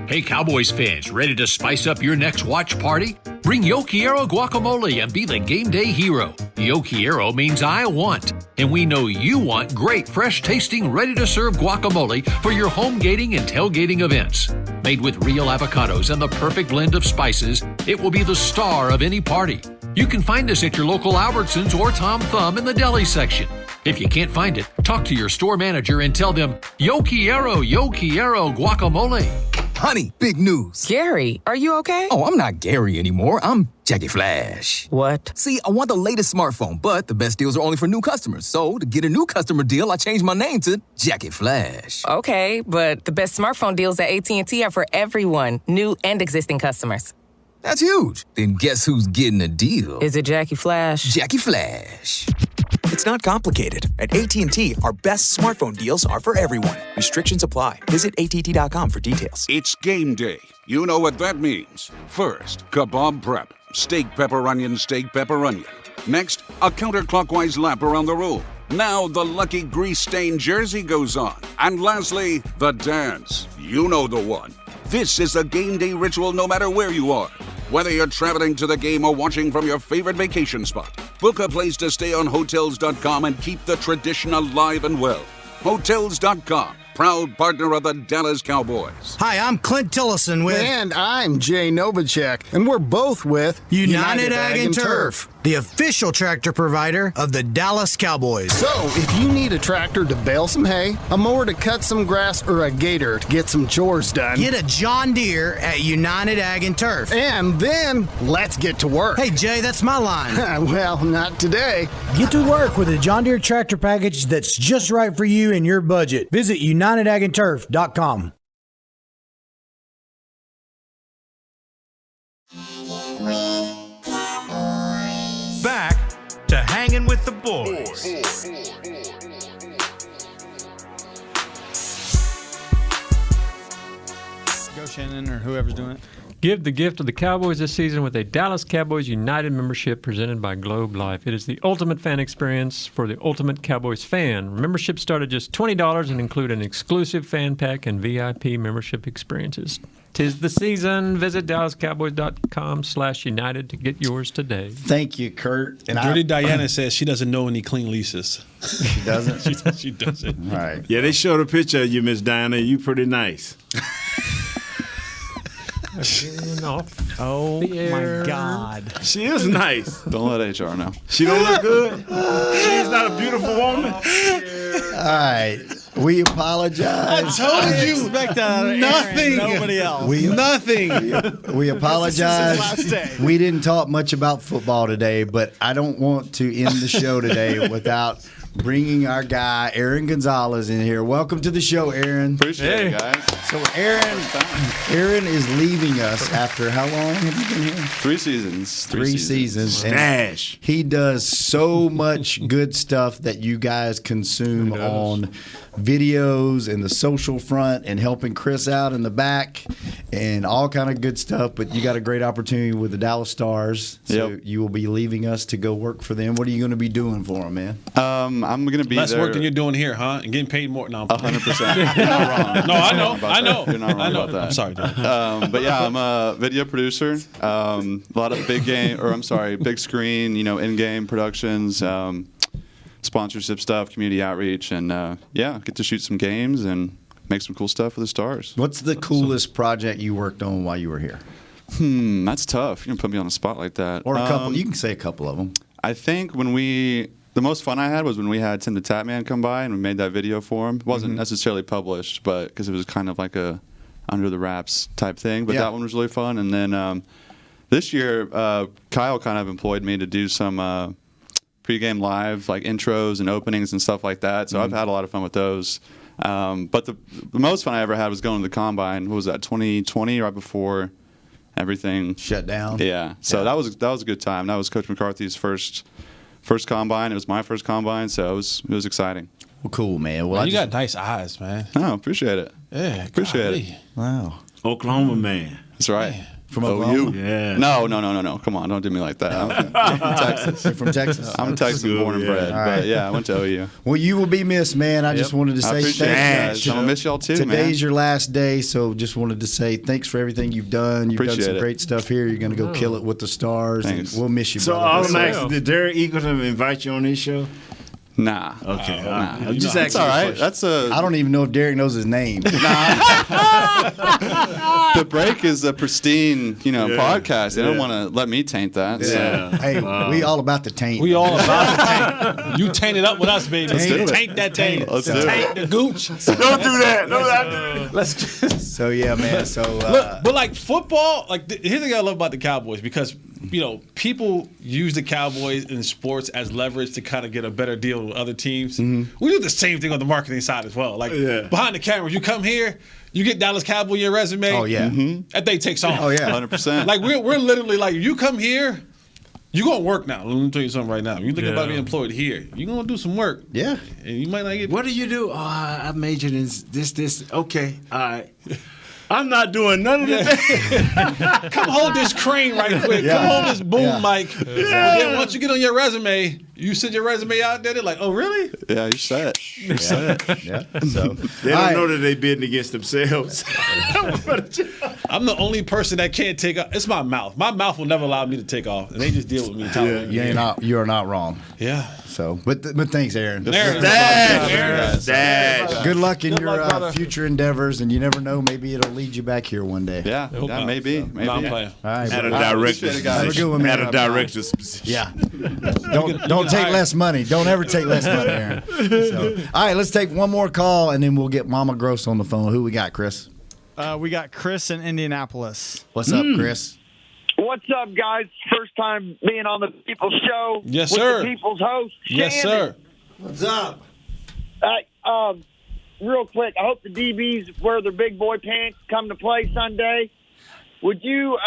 Hey, Cowboys fans, ready to spice up your next watch party? Bring Yo Quiero guacamole and be the game day hero. Yo Quiero means I want, and we know you want great, fresh-tasting, ready-to-serve guacamole for your home gating and tailgating events. Made with real avocados and the perfect blend of spices, it will be the star of any party. You can find us at your local Albertsons or Tom Thumb in the deli section. If you can't find it, talk to your store manager and tell them, Yo Quiero guacamole. Honey, big news. Gary, are you okay? Oh, I'm not Gary anymore. I'm Jackie Flash. What? See, I want the latest smartphone, but the best deals are only for new customers. So, to get a new customer deal, I changed my name to Jackie Flash. Okay, but the best smartphone deals at AT&T are for everyone, new and existing customers. That's huge. Then guess who's getting a deal? Is it Jackie Flash? Jackie Flash. It's not complicated. At AT&T, our best smartphone deals are for everyone. Restrictions apply. Visit att.com for details. It's game day. You know what that means. First, kebab prep. Steak, pepper, onion, steak, pepper, onion. Next, a counterclockwise lap around the room. Now the lucky grease-stained jersey goes on. And lastly, the dance. You know the one. This is a game day ritual no matter where you are. Whether you're traveling to the game or watching from your favorite vacation spot, book a place to stay on Hotels.com and keep the tradition alive and well. Hotels.com, proud partner of the Dallas Cowboys. Hi, I'm Clint Tillison with... And I'm Jay Novacek, and we're both with... United Ag and Turf, the official tractor provider of the Dallas Cowboys. So, if you need a tractor to bale some hay, a mower to cut some grass, or a gator to get some chores done... Get a John Deere at United Ag and Turf. And then, let's get to work. Hey, Jay, that's my line. Well, not today. Get to work with a John Deere tractor package that's just right for you and your budget. Visit UnitedAgAndTurf.com. Back to Hanging with the Boys. Go Shannon or whoever's doing it. Give the gift of the Cowboys this season with a Dallas Cowboys United membership presented by Globe Life. It is the ultimate fan experience for the ultimate Cowboys fan. Memberships start at just $20 and include an exclusive fan pack and VIP membership experiences. 'Tis the season. Visit DallasCowboys.com/United to get yours today. Thank you, Kurt. And Dirty Diana says she doesn't know any clean leases. She doesn't? She doesn't. Right. Yeah, they showed a picture of you, Miss Diana. You pretty nice. Oh, my God. She is nice. Don't let HR know. She don't look good? She's not a beautiful woman? All right. We apologize. I told you. Expect that out of Nothing. Aaron, nobody else. Nothing. We apologize. This is his last day. We didn't talk much about football today, but I don't want to end the show today without bringing our guy, Aaron Gonzalez, in here. Welcome to the show, Aaron. Appreciate it, guys. So Aaron is leaving us after how long have you been here? 3 seasons. Three seasons. Stash. He does so much good stuff that you guys consume on videos and the social front and helping Chris out in the back. and all kind of good stuff. But you got a great opportunity with the Dallas Stars. So you will be leaving us to go work for them. What are you going to be doing for them, man? I'm going to be less there. work than you're doing here, huh? And getting paid more. No, 100%. You're not wrong. No, I know. You're not wrong about that. I'm sorry, dude. But yeah, I'm a video producer. A lot of big screen, in-game productions, sponsorship stuff, community outreach, and get to shoot some games and make some cool stuff with the Stars. What's the coolest project you worked on while you were here? That's tough. You can put me on a spot like that. Or a couple. You can say a couple of them. I think the most fun I had was when we had Tim the Tatman come by and we made that video for him. It wasn't necessarily published, but because it was kind of like a under the wraps type thing. But that one was really fun. And then this year, Kyle kind of employed me to do some pregame live, like intros and openings and stuff like that. So I've had a lot of fun with those. But the most fun I ever had was going to the Combine. What was that, 2020, right before everything shut down? Yeah. So that was a good time. That was Coach McCarthy's first Combine. It was my first Combine, so it was exciting. Well, cool, man. Well, you got nice eyes, man. Oh, appreciate it. Yeah, appreciate it. Wow. Oklahoma man. That's right. Man. From Oklahoma? Yeah. No. Come on, don't do me like that. I'm from Texas. You're from Texas? I'm Texan, born and bred. All right. But yeah, I went to OU. Well, you will be missed, man. I just wanted to say appreciate it, thanks. guys. I'm gonna miss y'all too, man. Today's your last day, so just wanted to say thanks for everything you've done. You've done some great stuff here. You're going to go kill it with the Stars. Thanks. And we'll miss you, So brother. all I'm asking, did Derek Eagleton invite you on his show? Nah. Okay. Nah. I'm just That's asking. all right. That's I don't even know if Derek knows his name. The Break is a pristine, podcast. They don't want to let me taint that. Yeah. So. Hey, we all about the taint. We all about the taint. You taint it up with us, baby. Let's do it. Taint that taint. Let's do it. Taint the gooch. Don't do that. No, not do that. Let's. So yeah, man. So Look, but like football, here's the thing I love about the Cowboys because people use the Cowboys in sports as leverage to kind of get a better deal with other teams. We do the same thing on the marketing side as well. Like behind the cameras, you come here, you get Dallas Cowboy in your resume. Oh yeah, that day takes off. Oh yeah, 100%. Like we're literally like, you come here, you gonna work now. Let me tell you something right now. You think about being employed here, you gonna do some work. Yeah, and you might not get. What do you do? Oh, I majored in this. Okay, all right. I'm not doing none of that. Come hold this crane right quick. Yeah. Come hold this boom mic. Yeah. And then once you get on your resume, you send your resume out there. They're like, "Oh, really?" Yeah, you're set. You're set. Yeah. So they don't know that they're bidding against themselves. I'm the only person that can't take off. It's my mouth. My mouth will never allow me to take off, and they just deal with me. You are not wrong. Yeah. So, but thanks, Aaron. Dash. Good luck in your future endeavors, and you never know, maybe it'll lead you back here one day. Yeah, maybe. No, I'm playing. All right, At a brother. director's Have a good one, man. At a director's position. Yeah. Don't take less money. Don't ever take less money, Aaron. So, all right, let's take one more call, and then we'll get Mama Gross on the phone. Who we got, Chris? We got Chris in Indianapolis. What's up, Chris? What's up, guys? First time being on the People's Show. Yes, with sir. The People's host. Yes, Shannon. sir. What's up? Real quick, I hope the DBs wear their big boy pants come to play Sunday. Would you,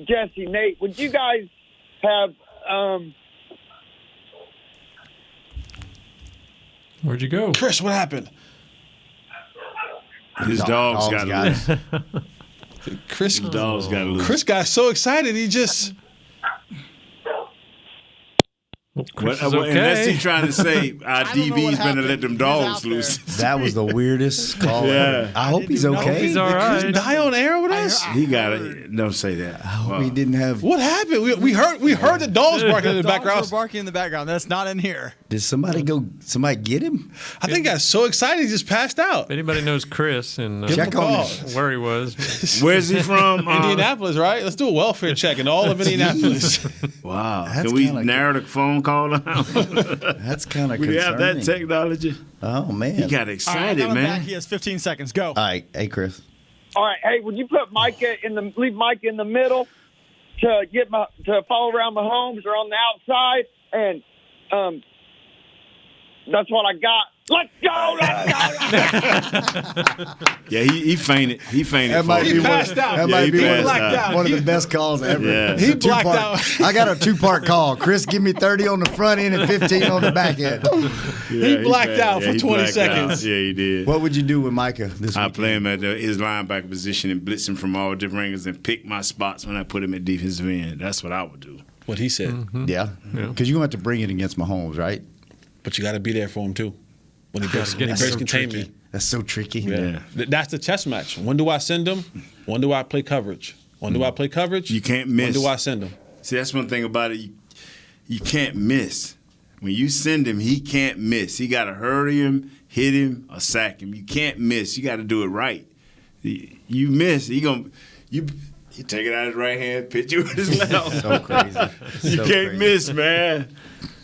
Jesse, Nate, would you guys have Where'd you go? Chris, what happened? His dog's got loose. Chris, His dog's got loose. Chris got so excited he just. Unless he's trying to say our DB's better let them dogs loose. That was the weirdest call. Yeah. I hope he's okay. He's all right. Did die on air with us? He got it. Don't say that. I hope he didn't have. What happened? We heard the dogs barking in the background. Dogs were barking in the background. That's not in here. Did somebody get him? I think I got so excited he just passed out. If anybody knows Chris and Check on where he was. Where's he from? Indianapolis, right? Let's do a welfare check in all of Indianapolis. Wow. That's Can we kinda narrow the phone call down? That's kind of We concerning. have that technology. Oh man, He got All right, excited, I got him man. back. He has 15 seconds. Go. All right, hey Chris. all right, hey, would you put Micah leave Micah in the middle to to follow around Mahomes or on the outside? And that's what I got. Let's go, let's go, let's Yeah, he fainted. He fainted. That might for be it. one, that might be one of the best calls ever. Yeah. It's a two-part. I got a 2-part call. Chris, give me 30 on the front end and 15 on the back end. He blacked out for 20 blacked seconds. out. Yeah, he did. What would you do with Micah this I week? play him at his linebacker position and blitz him from all different angles and pick my spots when I put him at defensive end. That's what I would do. What he said. Yeah. Because you're going to have to bring it against Mahomes, right? But you got to be there for him, too. When he breaks so containment. tricky. That's so tricky. Yeah. That's the chess match. When do I send him? When do I play coverage? When do I play coverage? You can't miss. When do I send him? See, that's one thing about it. You can't miss. When you send him, he can't miss. He got to hurry him, hit him, or sack him. You can't miss. You got to do it right. You miss, you take it out of his right hand, pitch it with his left. So crazy. You So can't crazy. miss, man.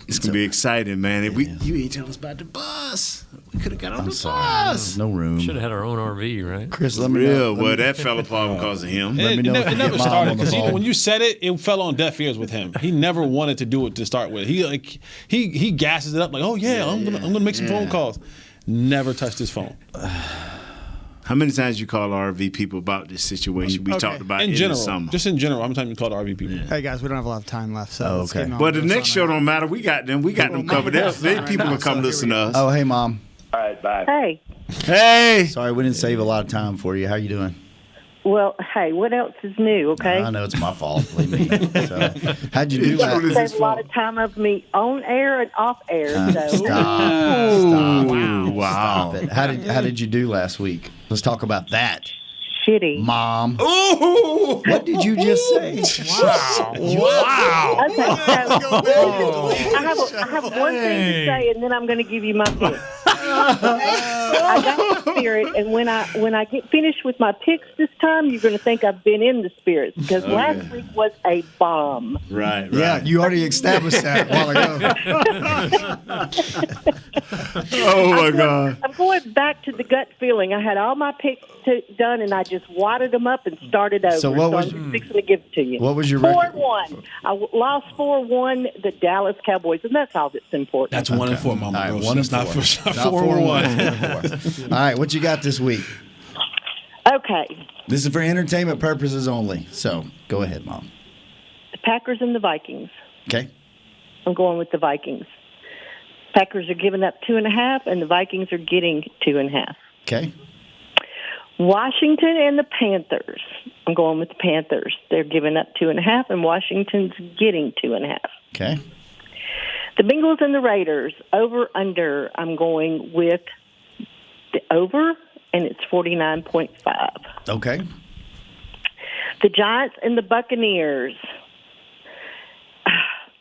It's gonna be exciting, man. If you ain't tell us about the bus. We could have got on the bus. No room. Should have had our own RV, right? Chris, let me know. Well, that fell apart because of him. Let me know if It you never get Mom started on the because phone. when you said it, it fell on deaf ears with him. He never wanted to do it to start with. He gasses it up like, oh yeah, I'm gonna make some phone calls. Never touched his phone. How many times you call RV people about this situation we talked about in general, the summer? just in general. How many times you called RV people? Hey guys, we don't have a lot of time left, so let's get on But the with next this show one. don't matter. We got them. We got them covered. They people will come listen to us. Oh, hey, Mom. All right, bye. Hey. Hey. Sorry, we didn't save a lot of time for you. How you doing? Well, hey, what else is new, okay? I know it's my fault. Believe me. So, how'd you do You that? save a lot of time of me on air and off air. So. Stop. Wow. Stop it. How did you do last week? Let's talk about that. Shitty. Mom. Ooh. What did you just say? Wow. Okay, so I have one thing to say, and then I'm going to give you my pick. I got the spirit, and when I get finished with my picks this time, you're going to think I've been in the spirits because last week was a bomb. Right. Yeah, you already established that a while ago. Oh my God. I'm going back to the gut feeling. I had all my picks done, and I just wadded them up and started over. So what was- I'm fixing to give it to you. What was your 4-1. I lost 4-1 the Dallas Cowboys, and that's all that's important. That's 1-4, Mama. All right, Rose. 1 and That's 4. not 4-1. All right, what you got this week? Okay. This is for entertainment purposes only. So go ahead, Mom. The Packers and the Vikings. Okay. I'm going with the Vikings. Packers are giving up 2.5, and the Vikings are getting 2.5. Okay. Washington and the Panthers. I'm going with the Panthers. They're giving up 2.5, and Washington's getting 2.5. Okay. The Bengals and the Raiders, over, under. I'm going with the over, and it's 49.5. Okay. The Giants and the Buccaneers.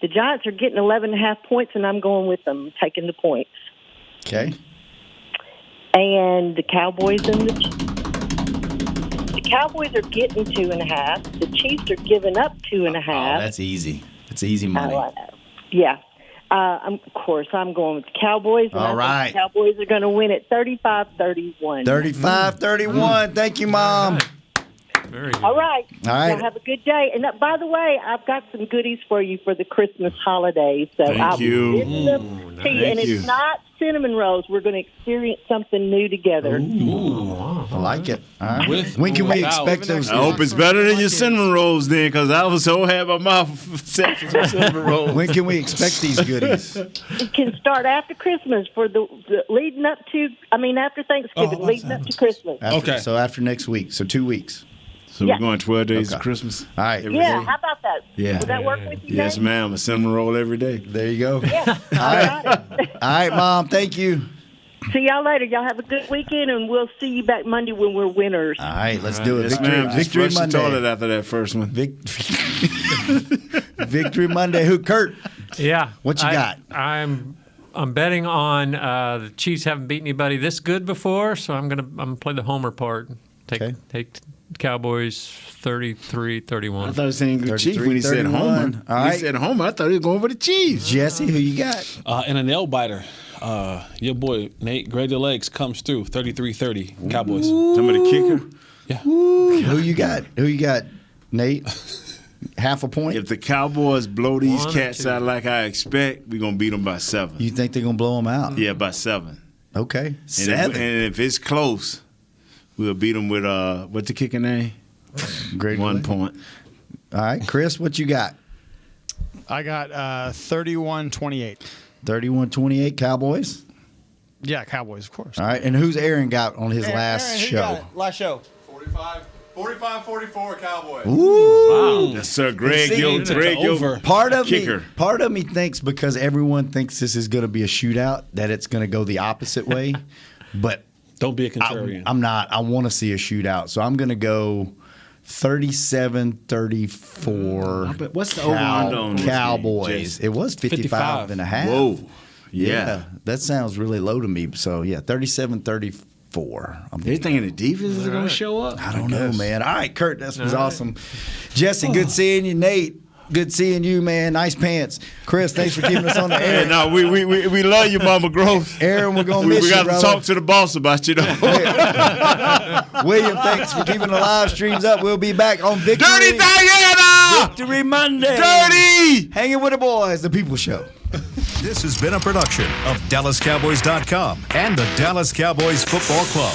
The Giants are getting 11.5 points, and I'm going with them, taking the points. Okay. And the Cowboys and the Cowboys are getting 2.5. The Chiefs are giving up 2.5. Oh, that's easy. It's easy money. Oh, I know. Yeah. Of course, I'm going with the Cowboys. And All I think right. the Cowboys are going to win at 35-31. 35-31. Thank you, Mom. Very good. All right. All right. Y'all have a good day. And by the way, I've got some goodies for you for the Christmas holidays. So Thank I'll you. send them to you. And Thank you. it's not cinnamon rolls. We're going to experience something new together. I like it. All right. With When can or we without? expect those? I hope it's better than your cinnamon rolls then, because I was so had my mouth set for some cinnamon rolls. When can we expect these goodies? It can start after Christmas for the leading up to, after Thanksgiving, leading up to Christmas. After, So after next week. So 2 weeks. So Yeah. we're going 12 days of Christmas? All right. Yeah, how about that? Yeah. Would that work with you? Yes, Nate? ma'am. A cinnamon roll every day. There you go. Yeah, All right. All right, Mom. Thank you. See y'all later. Y'all have a good weekend, and we'll see you back Monday when we're winners. All right, let's do it. Yes, Victory, ma'am. Just Victory flush the Monday. toilet after that first one. Victory Monday. Who? Kurt. Yeah. What you got? I'm betting on the Chiefs haven't beat anybody this good before, so I'm gonna play the homer part. Take Cowboys 33-31. I thought he was saying the Chief when he said 33-31. homer. All right. He said homer. I thought he was going for the Chiefs. Jesse, who you got? And a nail biter. Your boy, Nate, grade your legs, comes through. 33-30, Cowboys. Somebody kicker? Yeah. Who you got? Who you got, Nate? Half a point? If the Cowboys blow these 1 or cats 2. out like I expect, we're going to beat them by 7. You think they're going to blow them out? Yeah, by 7. Okay. And 7. and if it's close, we'll beat them with what's the kicker name? Great 1 point. All right, Chris, what you got? I got 31-28. 31-28 Cowboys. Yeah, Cowboys, of course. All right, and who's Aaron got on his last show? Last show. 45-44 Cowboys. Ooh. Wow. Yes, sir. Greg, part of kicker. Part of me thinks because everyone thinks this is going to be a shootout that it's going to go the opposite way. But don't be a contrarian. I'm not. I want to see a shootout, so I'm going to go 37-34. But what's the over-under on this game, Cowboys? Jason? It was 55 and a half. Whoa. Yeah. That sounds really low to me. So, 37-34. They thinking the defense is going to show up? I don't know, man. All right, Kurt, that was awesome. Jesse, good seeing you. Nate, good seeing you, man. Nice pants. Chris, thanks for keeping us on the air. Yeah, no, we love you, Mama Growth. Aaron, we're going to miss you, We got to brother. talk to the boss about you, though. William, thanks for keeping the live streams up. We'll be back on Victory. Dirty Diana! Victory Monday. Dirty! Hanging with the boys, the People Show. This has been a production of DallasCowboys.com and the Dallas Cowboys Football Club.